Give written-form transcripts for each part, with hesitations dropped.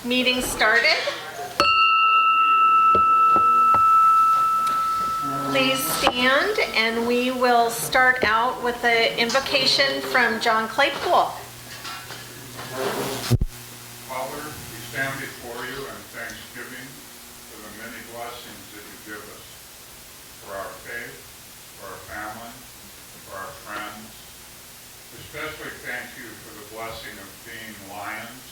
meeting started. Please stand, and we will start out with an invocation from John Claypool. Father, we stand before you in thanksgiving for the many blessings that you give us, for our faith, for our family, for our friends. Especially thank you for the blessing of being Lions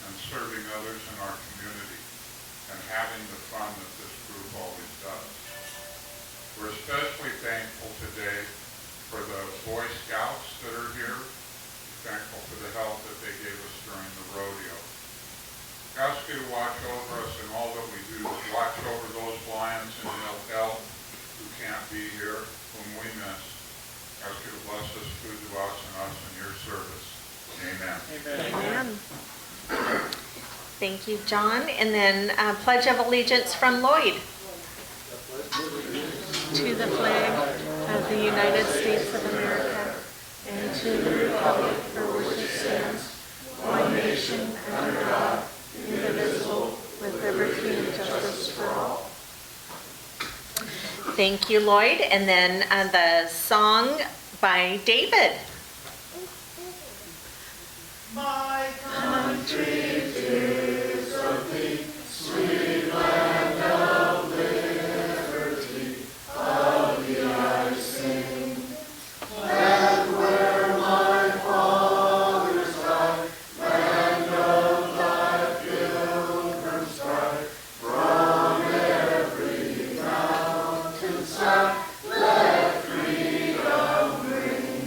and serving others in our community and having the fun that this group always does. We're especially thankful today for the Boy Scouts that are here. We're thankful for the help that they gave us during the rodeo. Ask you to watch over us in all that we do. Watch over those lions and elk who can't be here, whom we miss. Ask you to bless this food to us and us in your service. Amen. Amen. Thank you, John. And then Pledge of Allegiance from Lloyd. To the flag of the United States of America and to the republic for which it stands, one nation under God, indivisible, with liberty and justice for all. Thank you, Lloyd. And then the song by David. My country is of thee, sweet land of liberty, of thee I sing. Land where my fathers died, land of thy pilgrims pride, from every mountainside, let freedom ring.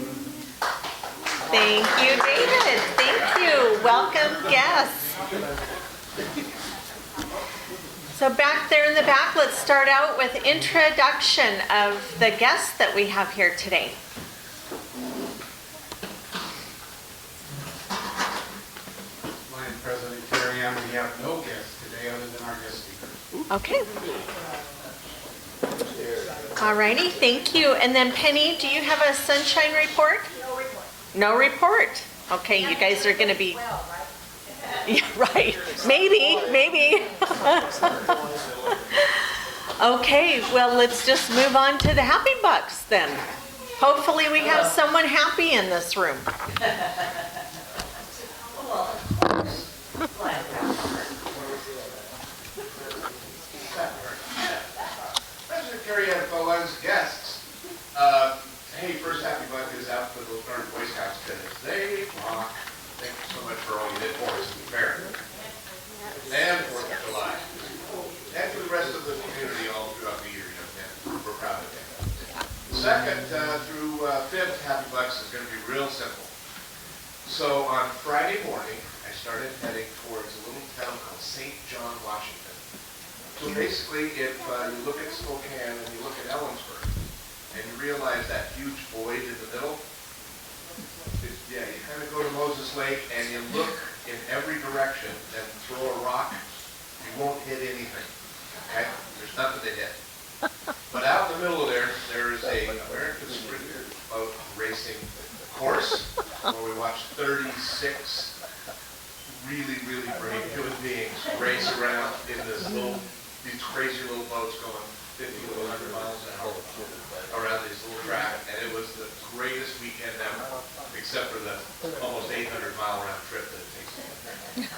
Thank you, David. Thank you. Welcome, guests. So back there in the back, let's start out with introduction of the guests that we have here today. Lion President Carrie Ann, we have no guests today other than our guest speakers. Okay. All righty, thank you. And then Penny, do you have a sunshine report? No report. No report. Okay, you guys are going to be... Well, right? Yeah, right. Maybe. Okay, well, let's just move on to the Happy Bucks then. Hopefully we have someone happy in this room. President Carrie Ann, fellows, guests. Hey, first Happy Buck is out for those darn Boy Scouts because they rock. Thank you so much for all you did for us, to be fair. And 4th of July. And for the rest of the community all throughout the year, and we're proud of you. Second through 5th Happy Bucks is going to be real simple. So on Friday morning, I started heading towards a little town called St. John, Washington. So basically, if you look at Spokane and you look at Ellensburg, and you realize that huge void in the middle, yeah, you kind of go to Moses Lake and you look in every direction and throw a rock, you won't hit anything, okay? There's nothing to hit. But out in the middle of there is a American Sprint Boat Racing course where we watched 36 really, really brave human beings race around in these crazy little boats going 50 to 100 miles an hour around this little track, and it was the greatest weekend ever, except for the almost 800-mile round trip that it takes to get there.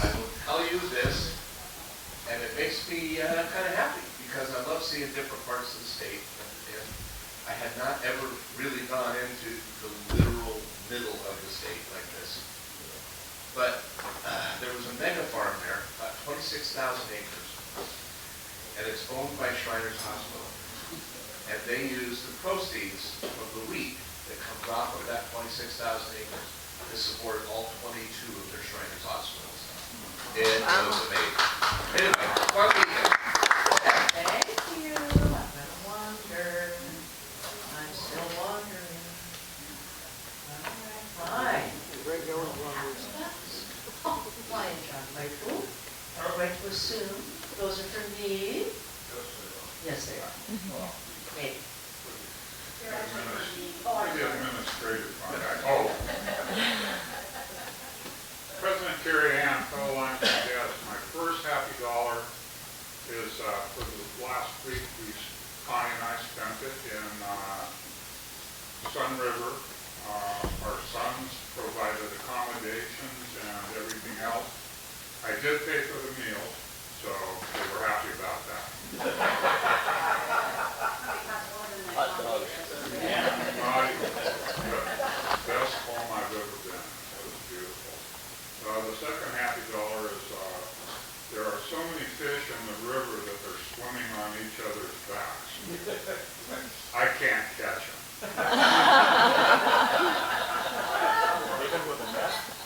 I will tell you this, and it makes me kind of happy, because I love seeing different parts of the state, and I had not ever really gone into the literal middle of the state like this. But there was a mega farm there, about 26,000 acres, and it's owned by Shriners Hospital. And they use the proceeds from the wheat that comes off of that 26,000 acres to support all 22 of their Shriners hospitals. It was amazing. Anyway, fun weekend. Thank you. I'm gonna wonder. I'm still wondering. All right, fine. Fine, John Claypool. All right, to assume those are for me. Yes, they are. Maybe. Maybe administrative. Oh. President Carrie Sun River. Our sons provided accommodations and everything else. I did pay for the meals, so they were happy about that. Hot dogs. Best home I've ever been. It was beautiful. The second happy dollar is there are so many fish in the river that they're swimming on each other's backs. I can't catch them.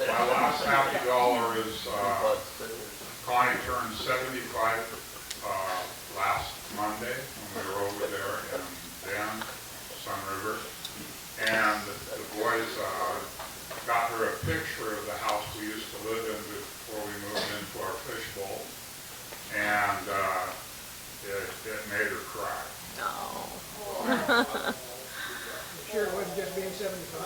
My last happy dollar is Connie turned 75 last Monday when we were over there in Bend, Sun River. And the boys got her a picture of the house we used to live in before we moved into our fishbowl. And it made her cry. Sure it wasn't just being 75?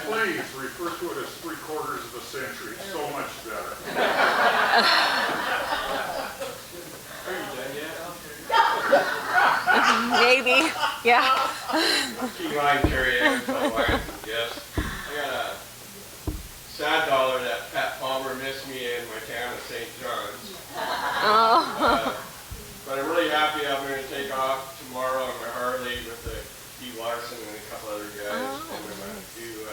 Please refer to it as 3/4 of a century. It's so much better. Maybe, yeah. Key line, Carrie Ann, fellow wives and guests. I got a sad dollar that Pat Palmer missed me in my town of St. John's. But I'm really happy I'm going to take off tomorrow on my Harley with Steve Larson and a couple other guys. And I'm going to do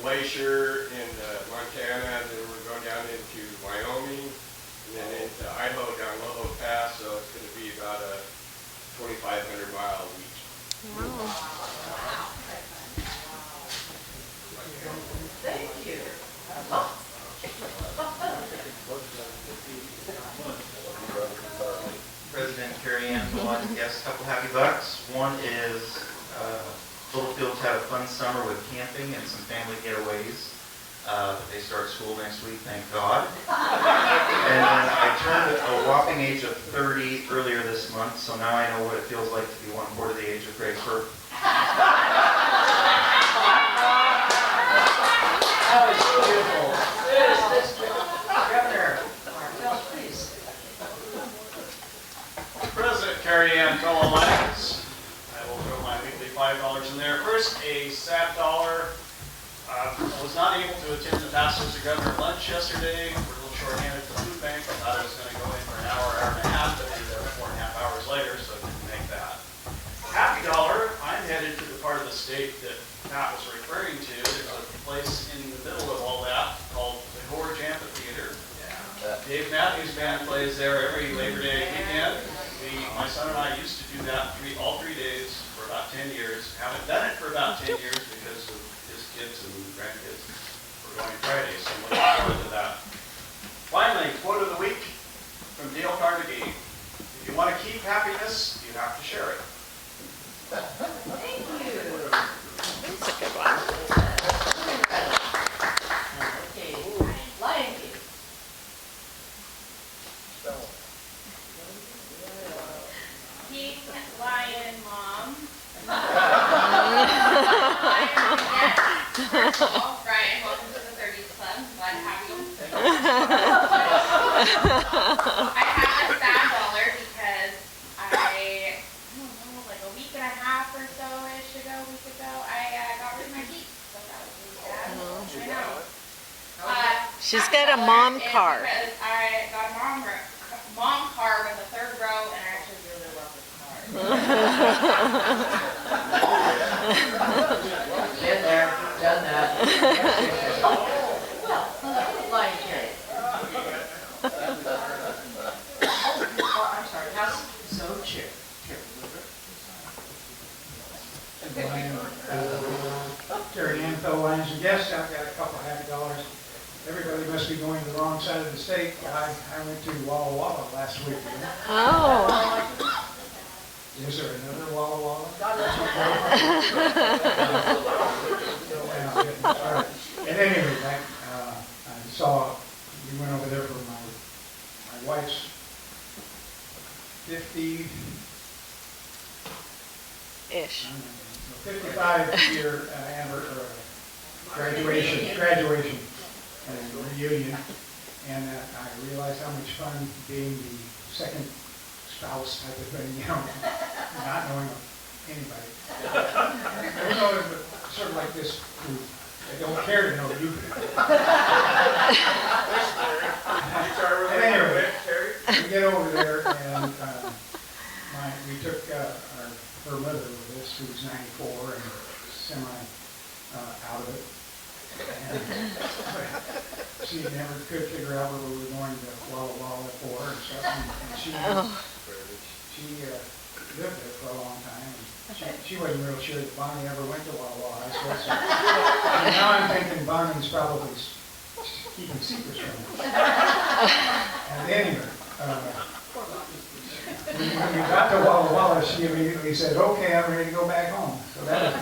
Glacier in Montana, and then we're going down into Wyoming, and then into Idaho down Lobo Pass, so it's going to be about a 2,500-mile week. Thank you. President Carrie Ann, one guest, couple happy bucks. One is Littlefield's had a fun summer with camping and some family getaways. But they start school next week, thank God. And then I turned a whopping age of 30 earlier this month, so now I know what it feels like to be 1/4 the age of Greg Burke. That was beautiful. Governor Martell, please. President Carrie Ann, fellow electeds, I will throw my weekly $5 in there. First, a sad dollar. I was not able to attend the Pastors of Governor lunch yesterday. We're a little short-handed at the food bank. I thought I was going to go in for an hour, hour and a half, but we were 4.5 hours later, so I didn't make that. Happy dollar, I'm headed to the part of the state that Pat was referring to. There's a place in the middle of all that called the Gorge Amphitheater. Dave Matthews Band plays there every Labor Day weekend. My son and I used to do that all 3 days for about 10 years. Haven't done it for about 10 years because of his kids and grandkids. We're going Friday, so I'm looking forward to that. Finally, quote of the week from Dale Carnegie. If you want to keep happiness, you have to share it. Thank you. That's a good one. Okay, Lion King. Keep Lion, Mom. First of all, Brian, welcome to the 30s Club. I'm glad to have you. I had a sad dollar because I don't know, like a week and a half or so-ish ago, I got rid of my teeth. So that was really sad. I know. She's got a mom Is card. because I got a mom card in the 3rd row, and I actually really love this card. Been there, done that. Well, Lion King. Oh, I'm sorry, how's so cheer? Carrie Ann, fellow Lions and guests, I've got a couple happy dollars. Everybody must be going to the wrong side of the state. I went to Walla Walla last weekend. Oh. Is there another Walla Walla? God, that's All right. At any rate, I saw, we went over there for my wife's 55-year graduation and reunion, and I realized how much fun being the second spouse type of thing, you know, not knowing anybody. You know, sort of like this group, they don't care to know you. Anyway, we get over there and we took her mother with us, who was 94 and semi out of it. And she never could figure out where we were going to Walla Walla for and stuff. And she lived there for a long time. And she wasn't real sure that Bonnie ever went to Walla Walla, I suppose. And now I'm thinking Bonnie's probably keeping secrets from her. And anyway, when we got to Walla Walla, she immediately said, "Okay, I'm ready to go back home." So that was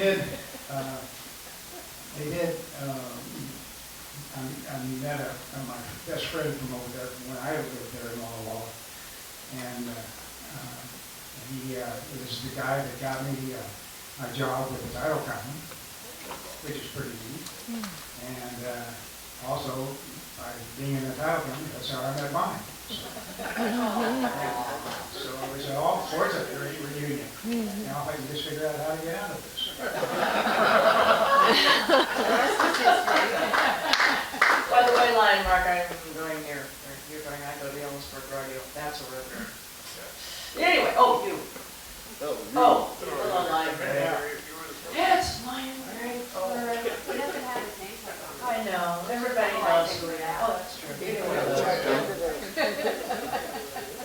good. Anyway, I met my best friend from over there when I lived there in Walla Walla. And he was the guy that got me a job with the title company, which is pretty neat. And also, by being in the title company, that's how I met Bonnie. So it was all sorts of great reunion. Now if I can just figure out how to get out of this. By the way, Lion Mark, I'm going here, or you're going, I go to the Ellensburg Rodeo, that's a river. Anyway, you. Oh, you're on Lion Mark. It's Lion Mark. He doesn't have his name like on. I know, everybody knows who we are. Oh, that's true.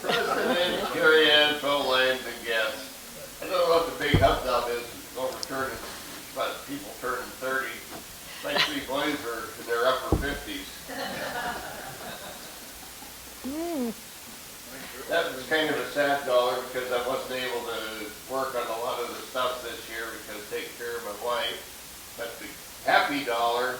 President, Carrie Ann, fellow lands and guests. I don't know what the big hubdub is, overturning, but people turning 30. My three boys are in their upper 50s. That was kind of a sad dollar because I wasn't able to work on a lot of the stuff this year because taking care of my wife. But the happy dollar,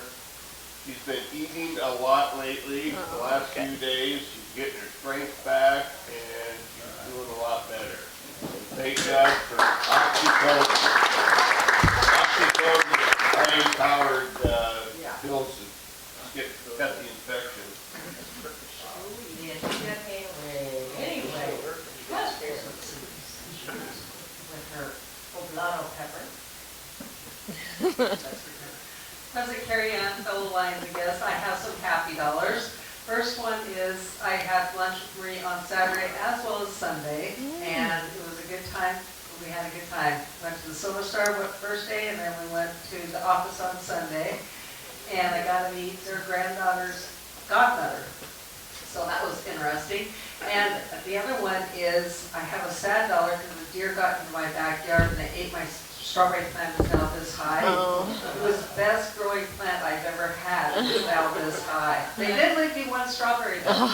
she's been eating a lot lately the last few days. She's getting her strength back and she's doing a lot better. So thank God for oxycodone. Oxycodone, high-powered pills to cut the infection. Anyway, with her poblano pepper. President Carrie Ann, fellow Lions and guests, I have some happy dollars. First one is I had lunch with Marie on Saturday as well as Sunday, and it was a good time. We had a good time. Went to the Silver Star first day, and then we went to the office on Sunday, and I got to meet their granddaughter's godmother. So that was interesting. And the other one is I have a sad dollar because the deer got into my backyard and they ate my strawberry plant is now this high. It was the best growing plant I've ever had. It's now this high. They did leave me one strawberry though.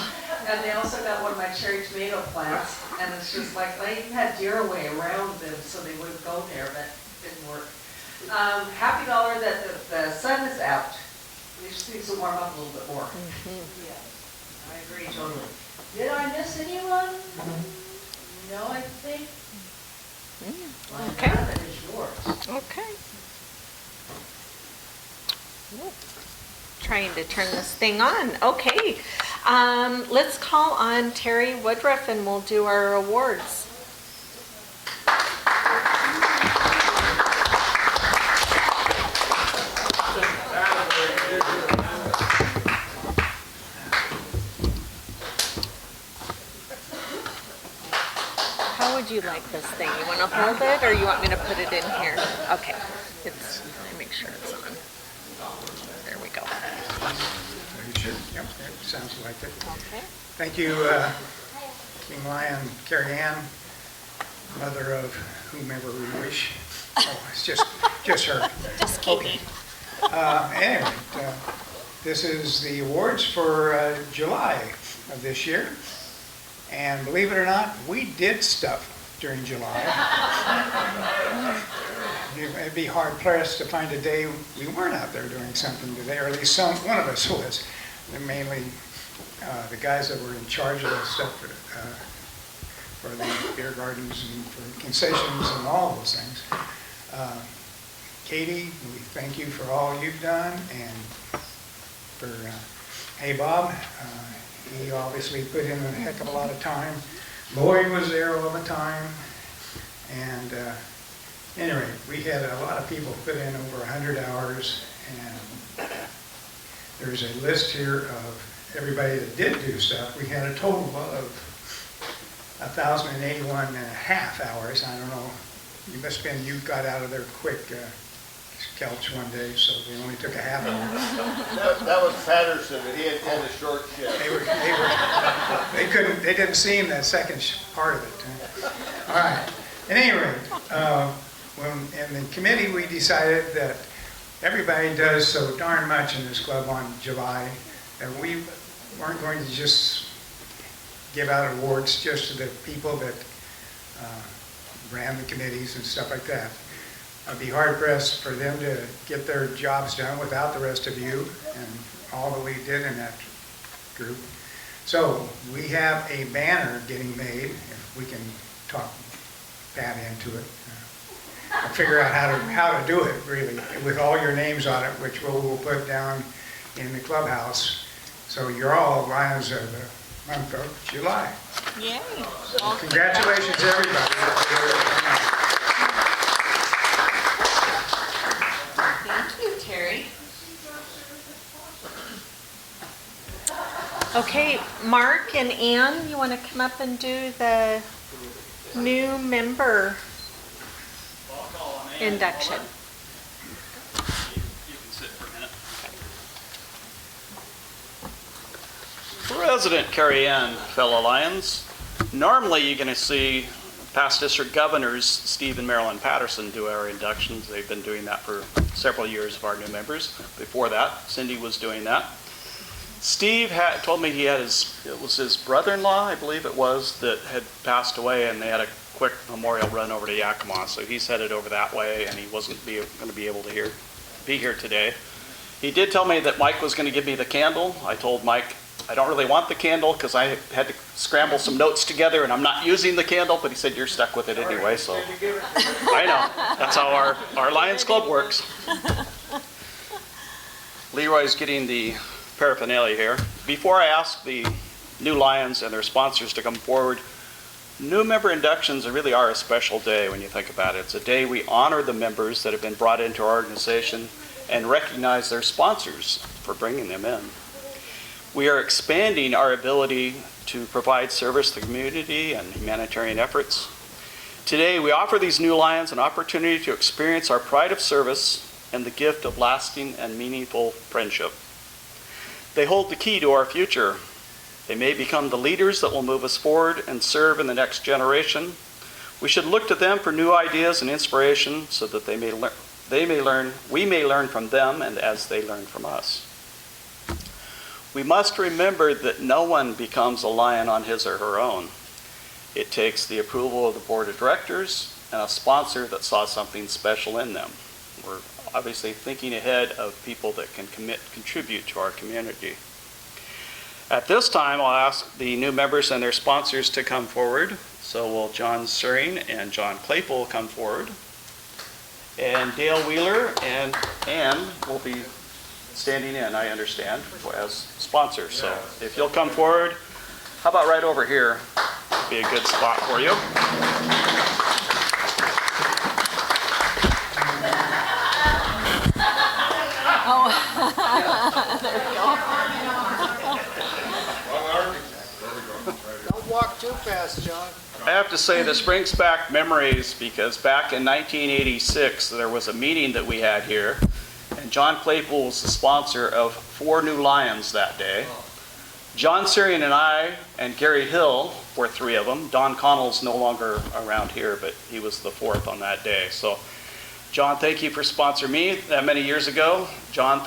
And they also got one of my cherry tomato plants. And it's just like, I even had deer away around them so they wouldn't go there, but it didn't work. Happy dollar that the sun is out. We just need to warm up a little bit more. Yes, I agree totally. Did I miss anyone? No, I think. Okay. That is yours. Okay. Trying to turn this thing on. Okay. Let's call on Terry Woodruff and we'll do our awards. How would you like this thing? You want to hold it or you want me to put it in here? Okay. Let me make sure it's on. There we go. You should. Yep, that sounds like it. Okay. Thank you, King Lion, Carrie Ann, mother of whomever we wish. Oh, it's just her. Just Katie. Anyway, this is the awards for July of this year. And believe it or not, we did stuff during July. It'd be hard pressed to find a day we weren't out there doing something today, or at least one of us was. And mainly the guys that were in charge of that stuff for the beer gardens and for concessions and all those things. Katie, we thank you for all you've done, and for, hey Bob, He obviously put in a heck of a lot of time. Lloyd was there all the time. And anyway, we had a lot of people put in over 100 hours. And there's a list here of everybody that did do stuff. We had a total of 1,081 and a half hours. I don't know, you got out of there quick, Kelch, one day, so they only took a half hour. That was Patterson, and he had a short shift. They didn't see him that second part of it. All right. At any rate, in the committee, we decided that everybody does so darn much in this club on July that we weren't going to just give out awards just to the people that ran the committees and stuff like that. I'd be hard pressed for them to get their jobs done without the rest of you and all that we did in that group. So we have a banner getting made, if we can talk Pat into it. Figure out how to do it, really, with all your names on it, which we'll put down in the clubhouse. So you're all Lions of the month of July. Yay. So congratulations, everybody. Thank you, Terry. Okay, Mark and Ann, you want to come up and do the new member I'll call on Ann. induction? You can sit for a minute. President Carrie Ann, fellow Lions. Normally, you're going to see past district governors, Steve and Marilyn Patterson, do our inductions. They've been doing that for several years of our new members. Before that, Cindy was doing that. Steve told me it was his brother-in-law, I believe it was, that had passed away, and they had a quick memorial run over to Yakima, so he's headed over that way, and he wasn't going to be able to be here today. He did tell me that Mike was going to give me the candle. I told Mike I don't really want the candle because I had to scramble some notes together, and I'm not using the candle, but he said you're stuck with it anyway, so I know. That's how our Lions Club works. Leroy's getting the paraphernalia here. Before I ask the new Lions and their sponsors to come forward, new member inductions really are a special day when you think about it. It's a day we honor the members that have been brought into our organization and recognize their sponsors for bringing them in. We are expanding our ability to provide service to the community and humanitarian efforts. Today, we offer these new Lions an opportunity to experience our pride of service and the gift of lasting and meaningful friendship. They hold the key to our future. They may become the leaders that will move us forward and serve in the next generation. We should look to them for new ideas and inspiration so that we may learn from them and as they learn from us. We must remember that no one becomes a Lion on his or her own. It takes the approval of the board of directors and a sponsor that saw something special in them. We're obviously thinking ahead of people that can contribute to our community. At this time, I'll ask the new members and their sponsors to come forward. So will John Suring and John Claypool come forward. And Dale Wheeler and Ann will be standing in, I understand, as sponsors. So if you'll come forward, how about right over here? Be a good spot for you. Don't walk too fast, John. I have to say this brings back memories because back in 1986 there was a meeting that we had here, and John Claypool was the sponsor of 4 new Lions that day. John Syrian and I and Gary Hill were 3 of them. Don Connell's no longer around here, but he was the 4th on that day. So John, thank you for sponsoring me that many years ago. John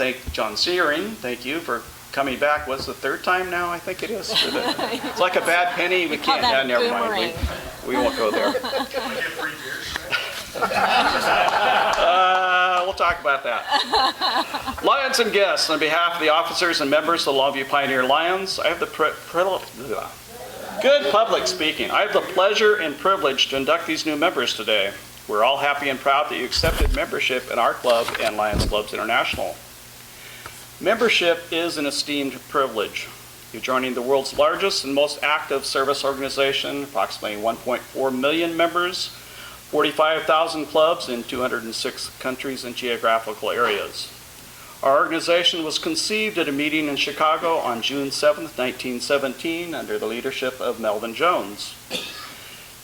Syrian, thank you for coming back. What's the 3rd time now? I think it is. It's like a bad penny. We can't. Yeah, never mind. We won't go there. We'll talk about that. Lions and guests, on behalf of the officers and members of the Longview Pioneer Lions, I have the good public speaking. I have the pleasure and privilege to induct these new members today. We're all happy and proud that you accepted membership in our club and Lions Clubs International. Membership is an esteemed privilege. You're joining the world's largest and most active service organization, approximately 1.4 million members, 45,000 clubs in 206 countries and geographical areas. Our organization was conceived at a meeting in Chicago on June 7, 1917, under the leadership of Melvin Jones.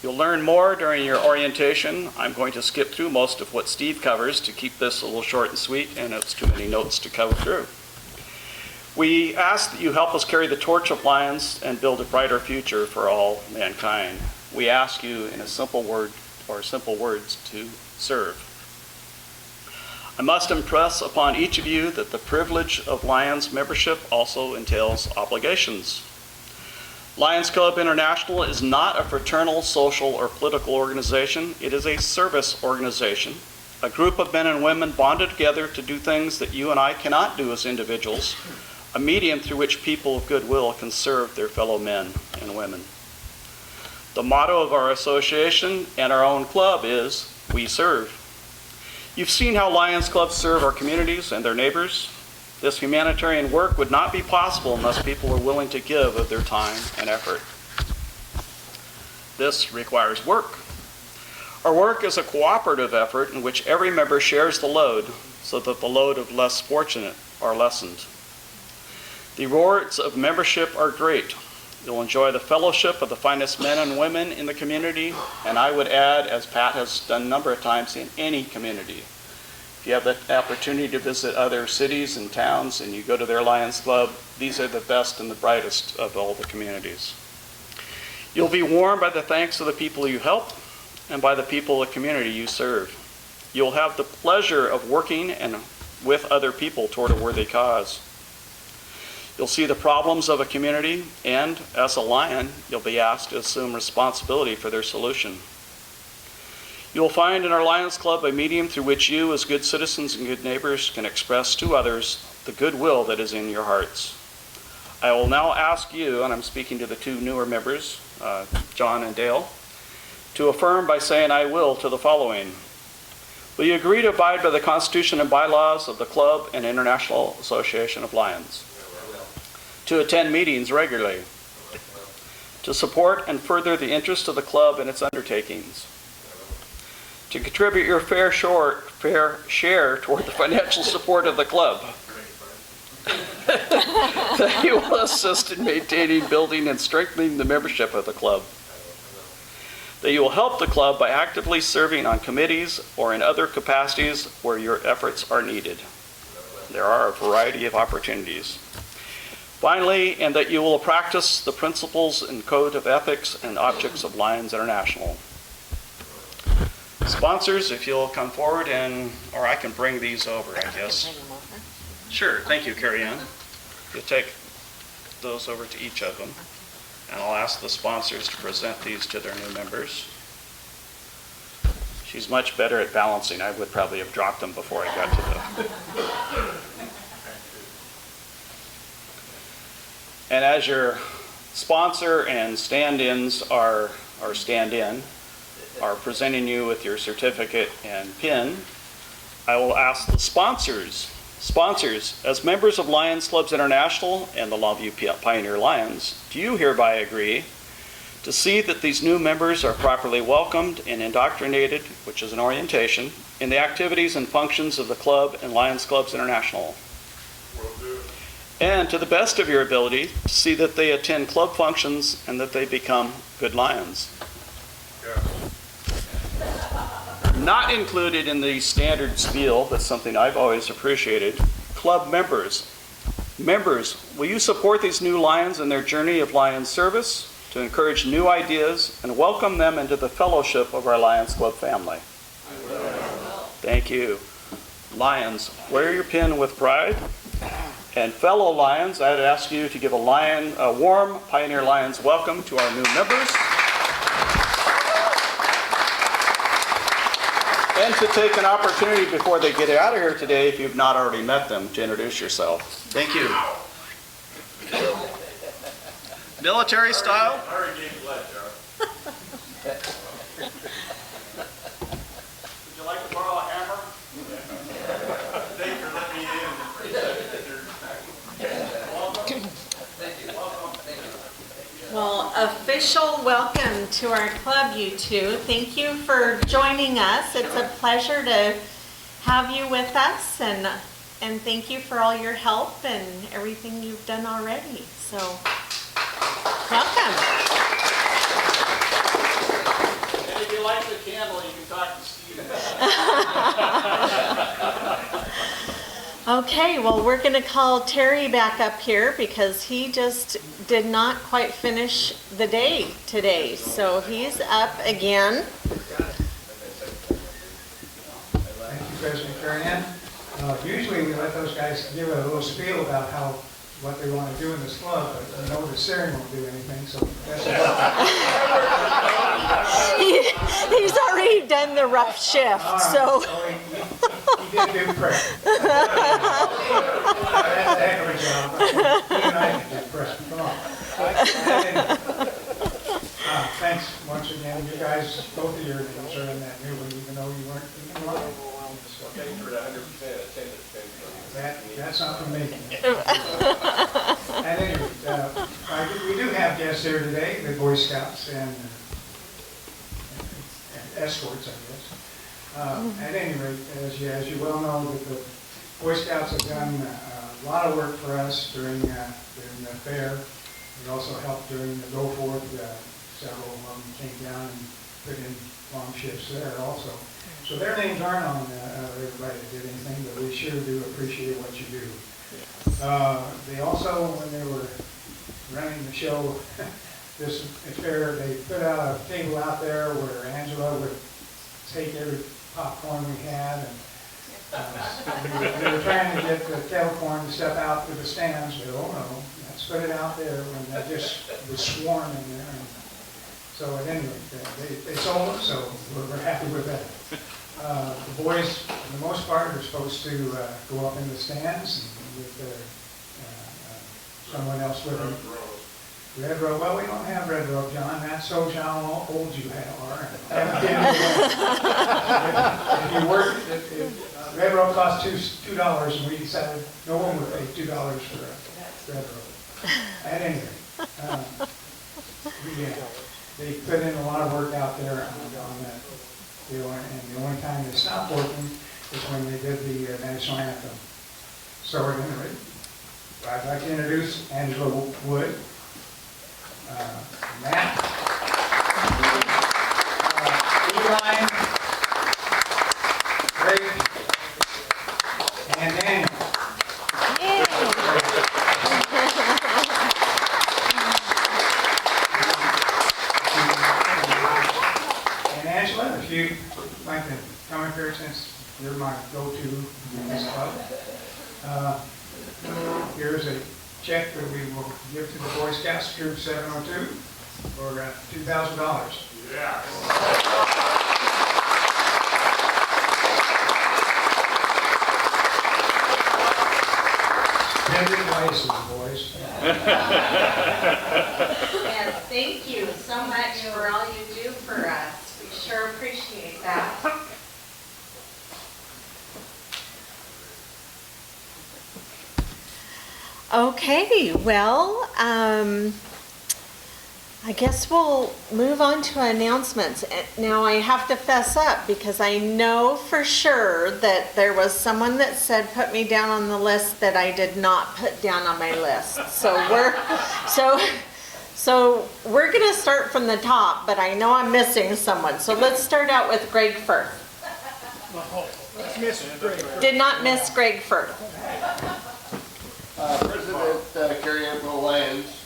You'll learn more during your orientation. I'm going to skip through most of what Steve covers to keep this a little short and sweet, and it's too many notes to cover through. We ask that you help us carry the torch of Lions and build a brighter future for all mankind. We ask you in a simple word, or simple words, to serve. I must impress upon each of you that the privilege of Lions membership also entails obligations. Lions Club International is not a fraternal, social, or political organization. It is a service organization, a group of men and women bonded together to do things that you and I cannot do as individuals, a medium through which people of goodwill can serve their fellow men and women. The motto of our association and our own club is, "We serve." You've seen how Lions Clubs serve our communities and their neighbors. This humanitarian work would not be possible unless people are willing to give of their time and effort. This requires work. Our work is a cooperative effort in which every member shares the load so that the load of less fortunate are lessened. The rewards of membership are great. You'll enjoy the fellowship of the finest men and women in the community, and I would add, as Pat has done a number of times, in any community. If you have the opportunity to visit other cities and towns and you go to their Lions Club, these are the best and the brightest of all the communities. You'll be warmed by the thanks of the people you help and by the people of the community you serve. You'll have the pleasure of working and with other people toward a worthy cause. You'll see the problems of a community, and as a Lion, you'll be asked to assume responsibility for their solution. You'll find in our Lions Club a medium through which you, as good citizens and good neighbors, can express to others the goodwill that is in your hearts. I will now ask you, and I'm speaking to the two newer members, John and Dale, to affirm by saying "I will" to the following. Will you agree to abide by the Constitution and bylaws of the Club and International Association of Lions? To attend meetings regularly? To support and further the interests of the club and its undertakings? To contribute your fair share toward the financial support of the club? That you will assist in maintaining, building, and strengthening the membership of the club? That you will help the club by actively serving on committees or in other capacities where your efforts are needed? There are a variety of opportunities. Finally, and that you will practice the principles and code of ethics and objects of Lions International. Sponsors, if you'll come forward or I can bring these over, I guess. Sure, thank you, Carrie Ann. You'll take those over to each of them, and I'll ask the sponsors to present these to their new members. She's much better at balancing. I would probably have dropped them before I got to them. And as your sponsor and stand-ins are presenting you with your certificate and pin, I will ask the sponsors, as members of Lions Clubs International and the Longview Pioneer Lions, do you hereby agree to see that these new members are properly welcomed and indoctrinated, which is an orientation, in the activities and functions of the club and Lions Clubs International? And to the best of your ability, to see that they attend club functions and that they become good Lions. Not included in the standard spiel, but something I've always appreciated, club members. Members, will you support these new Lions in their journey of Lions service, to encourage new ideas and welcome them into the fellowship of our Lions Club family? Thank you. Lions, wear your pin with pride. And fellow Lions, I'd ask you to give a warm Pioneer Lions welcome to our new members. And to take an opportunity before they get out of here today, if you've not already met them, to introduce yourself. Thank you. Military style? I already gave blood, Joe. Would you like to borrow a hammer? Thanks for letting me in. Welcome. Thank you. Welcome. official welcome to our club, you two. Thank you for joining us. It's a pleasure to have you with us, and thank you for all your help and everything you've done already. So, welcome. And if you like the candle, you can talk to Steve. Okay, well, we're going to call Terry back up here because he just did not quite finish the day today. So he's up again. Thank you, President Karian. Usually we let those guys give a little spiel about what they want to do in this club, but I know the Sarah won't do anything, so that's He's already done the rough shift, so. He did do prep. That's a heck of a job. You and I can do prep. Come on. Thanks once again. You guys, both of your names are in that new one, even though you weren't even live. Thanks for the 100% attendance. That's not from me. At any rate, we do have guests here today, the Boy Scouts and escorts, I guess. At any rate, as you well know, the Boy Scouts have done a lot of work for us during the fair. They also helped during the Go Forth. Several of them came down and put in long shifts there also. So their names aren't on everybody that did anything, but we sure do appreciate what you do. They also, when they were running the show, this fair, they put out a table out there where Angela would take every popcorn we had, and they were trying to get the kettle corn stuff out to the stands, but oh no, let's put it out there when that just was swarming there. And so at any rate, they sold them, so we're happy with that. The boys, for the most part, are supposed to go up in the stands with someone else with them. Red robe. Well, we don't have red robe, John. That's so how old you are. If you work, red robe costs $2, and we decided no one would pay $2 for a red robe. At any rate, they put in a lot of work out there on that deal, and the only time they stopped working is when they did the national anthem. So at any rate, I'd like to introduce Angela Wood. Matt, Eli, Greg, and Daniel. And Angela, if you'd like to come up here, since you're my go-to in this club, here's a check that we will give to the Boy Scouts Troop 702 for $2,000. Yeah. Spend it wisely, boys. And thank you so much for all you do for us. We sure appreciate that. Okay, well, I guess we'll move on to announcements. Now I have to fess up because I know for sure that there was someone that said put me down on the list that I did not put down on my list. So we're gonna start from the top, but I know I'm missing someone. So let's start out with Greg Firth. Did not miss Greg Firth. President Carrie Ann Lyons,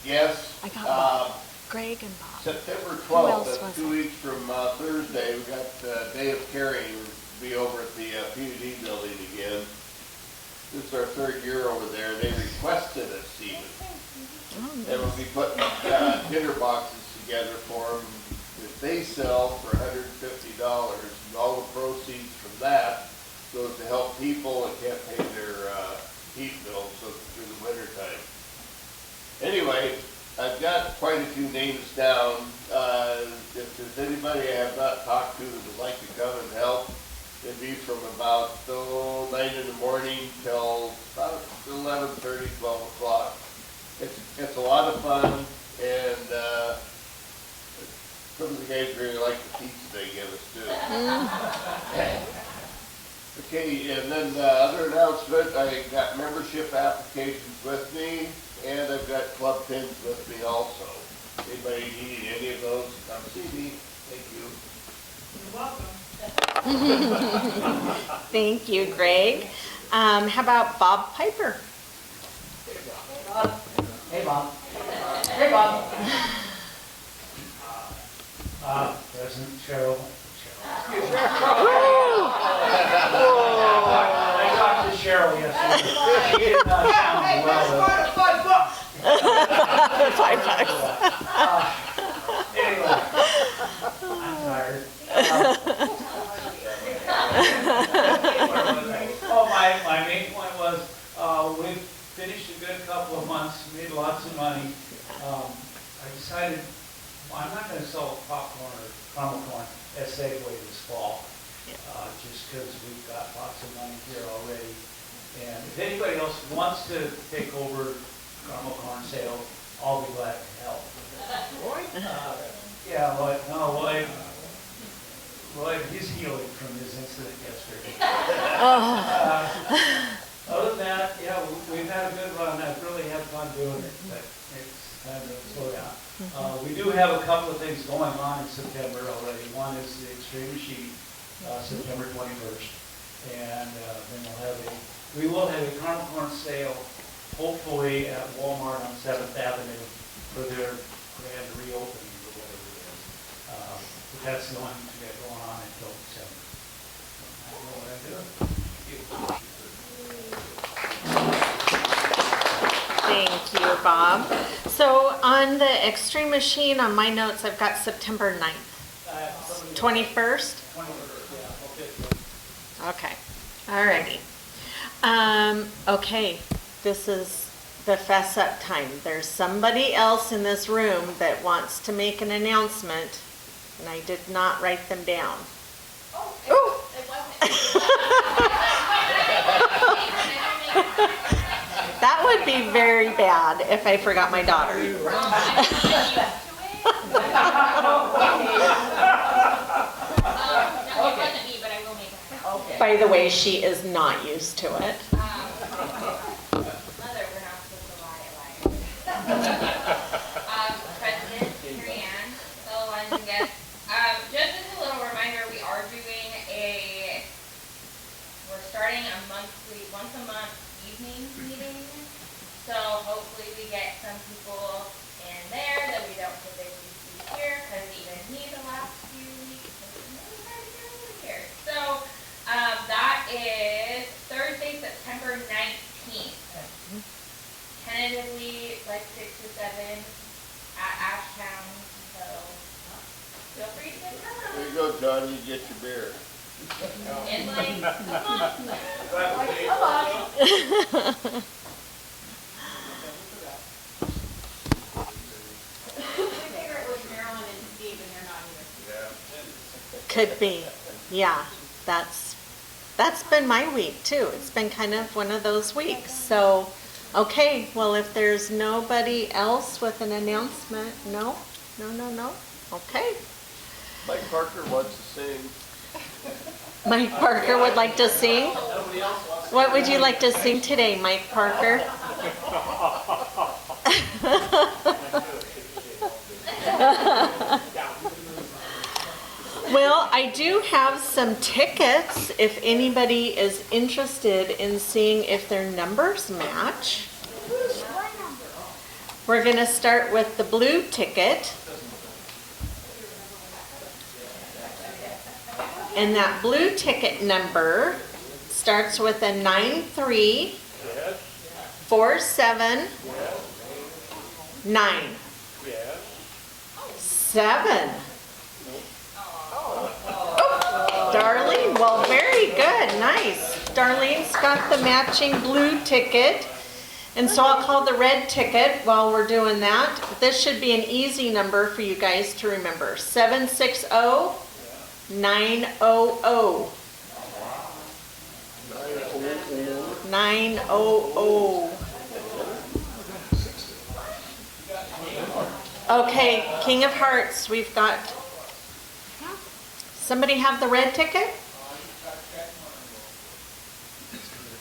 yes. I got Bob. Greg and Bob. September Who else 12th, was that's 2 weeks from Thursday, we got Day of Caring, we'll be over at the PUD building again. This is our third year over there. They requested us even. And we'll be putting dinner boxes together for them that they sell for $150. And all the proceeds from that goes to help people that can't pay their heat bills through the winter time. Anyway, I've got quite a few names down. If there's anybody I have not talked to that would like to come and help, it'd be from about 9 in the morning till about 11:30, 12 o'clock. It's a lot of fun, and Some of the guys really like the pizza they give us too. Okay, and then the other announcement, I got membership applications with me, and I've got club pins with me also. Anybody need any of those, come see me. Thank you. You're welcome. Thank you, Greg. How about Bob Piper? Bob. Hey, Bob. Hey, Bob. President Cheryl. I talked to Cheryl yesterday. She did not sound well. $5. Anyway, I'm tired. Oh, my main point was, we've finished a good couple of months, made lots of money. I decided, well, I'm not gonna sell popcorn or caramel corn at Safeway this fall. Just because we've got lots of money here already. And if anybody else wants to take over caramel corn sales, I'll be glad to help. Yeah, Lloyd, no, Lloyd, he's healing from his incident yesterday. Other than that, yeah, we've had a good run. I've really had fun doing it, but it's time to slow down. We do have a couple of things going on in September already. One is the Extreme Machine, September 21st, and then we will have a caramel corn sale, hopefully at Walmart on 7th Avenue for their grand reopening or whatever it is. But that's the one we got going on until December. I don't know what I'm doing. Thank you, Bob. So on the Extreme Machine, on my notes, I've got September 9th. 21st? 21st, yeah. Okay. Alrighty. Okay, this is the fess up time. There's somebody else in this room that wants to make an announcement, and I did not write them down. Oh, it wasn't. That would be very bad if I forgot my daughter. By the way, she is not used to it. Mother, we're not supposed to lie. President Mary Ann, fellow lines and guests. Just as a little reminder, we're starting a once a month evening meeting. So hopefully we get some people in there that we don't typically see here, because even me the last few weeks has been really hard to get over here. So that is Thursday, September 19th. Tentatively like 6 or 7 at Ashtown. So feel free to come. There you go, John, you get your beer. In like a month. Could be. Yeah, that's been my week too. It's been kind of one of those weeks. So, okay, well, if there's nobody else with an announcement, no. Okay. Mike Parker wants to sing. Mike Parker would like to sing. What would you like to sing today, Mike Parker? Well, I do have some tickets if anybody is interested in seeing if their numbers match. We're going to start with the blue ticket. And that blue ticket number starts with a 93479. 7. Darlene, well, very good, nice. Darlene's got the matching blue ticket, and so I'll call the red ticket while we're doing that. This should be an easy number for you guys to remember. 760-900. 900. Okay, King of Hearts, we've got Somebody have the red ticket?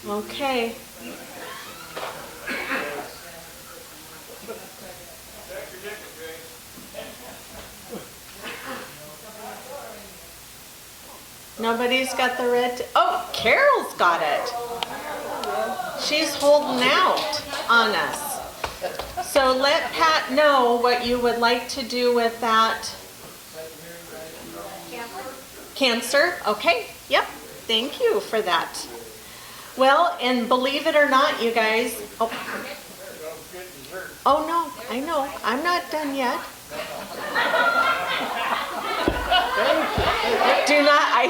Okay. Nobody's got the red, oh, Carol's got it. She's holding out on us. So let Pat know what you would like to do with that. Cancer, okay, yep, thank you for that. Well, and believe it or not, you guys, oh no, I know, I'm not done yet. Do not, I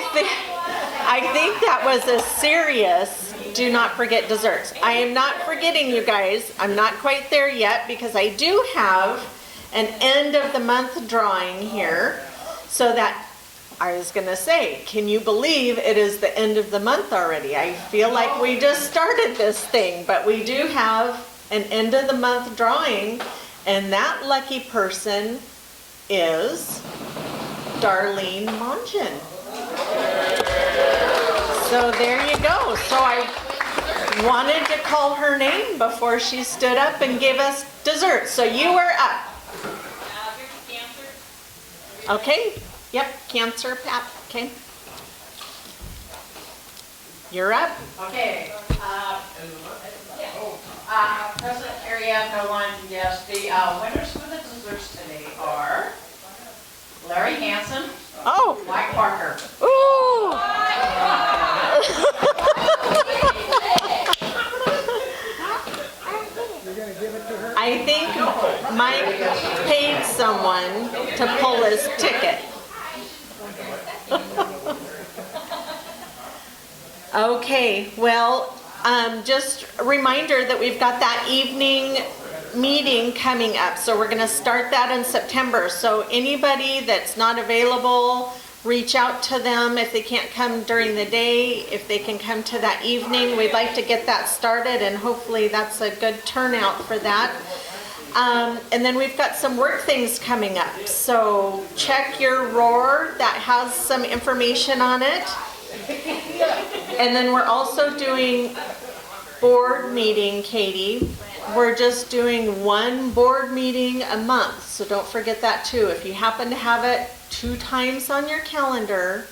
think that was a serious, do not forget desserts. I am not forgetting, you guys. I'm not quite there yet because I do have an end of the month drawing here. So that, I was gonna say, can you believe it is the end of the month already? I feel like we just started this thing, but we do have an end of the month drawing, and that lucky person is Darlene Mongen. So there you go. So I wanted to call her name before she stood up and gave us dessert. So you were up. Okay. Yep. Cancer, Pat. Okay. You're up. Okay. President Carrie Ann Nolan, yes, the winners for the desserts today are Larry Hansen, Oh. Mike Parker. Ooh. I think Mike paid someone to pull his ticket. Okay, well, just a reminder that we've got that evening meeting coming up. So we're going to start that in September. So anybody that's not available, reach out to them if they can't come during the day. If they can come to that evening, we'd like to get that started, and hopefully that's a good turnout for that. And then we've got some work things coming up. So check your roar, that has some information on it. And then we're also doing board meeting, Katie. We're just doing one board meeting a month, so don't forget that too. If you happen to have it 2 times on your calendar,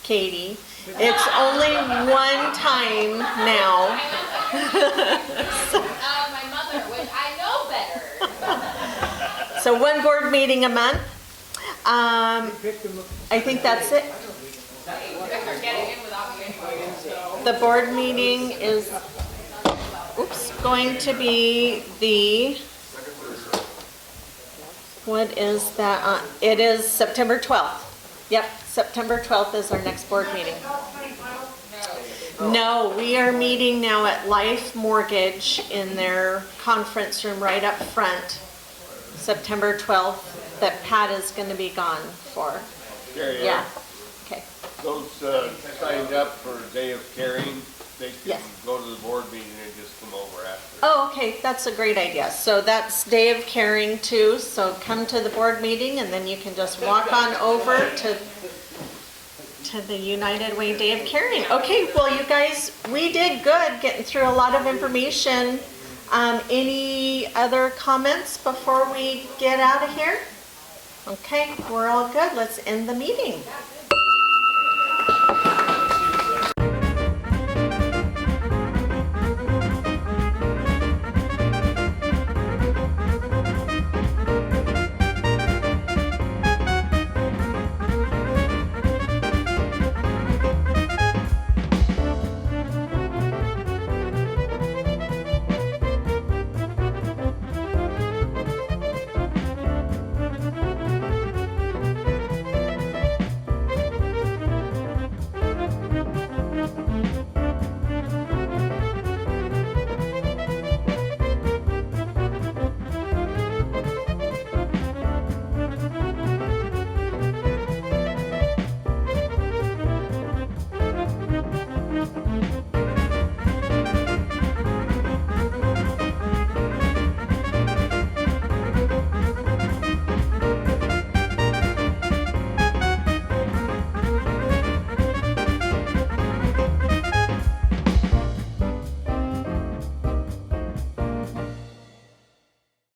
Katie, it's only 1 time now. My mother, which I know better. So 1 board meeting a month. I think that's it. The board meeting is going to be the, what is that? It is September 12th. Yep, September 12th is our next board meeting. No, we are meeting now at Life Mortgage in their conference room right up front, September 12th, that Pat is going to be gone for. Yeah, okay. Those signed up for Day of Caring, they can Yes. go to the board meeting and just come over after. Oh, okay, that's a great idea. So that's Day of Caring too, so come to the board meeting and then you can just walk on over to the United Way Day of Caring. Okay, well you guys, we did good getting through a lot of information. Any other comments before we get out of here? Okay, we're all good. Let's end the meeting.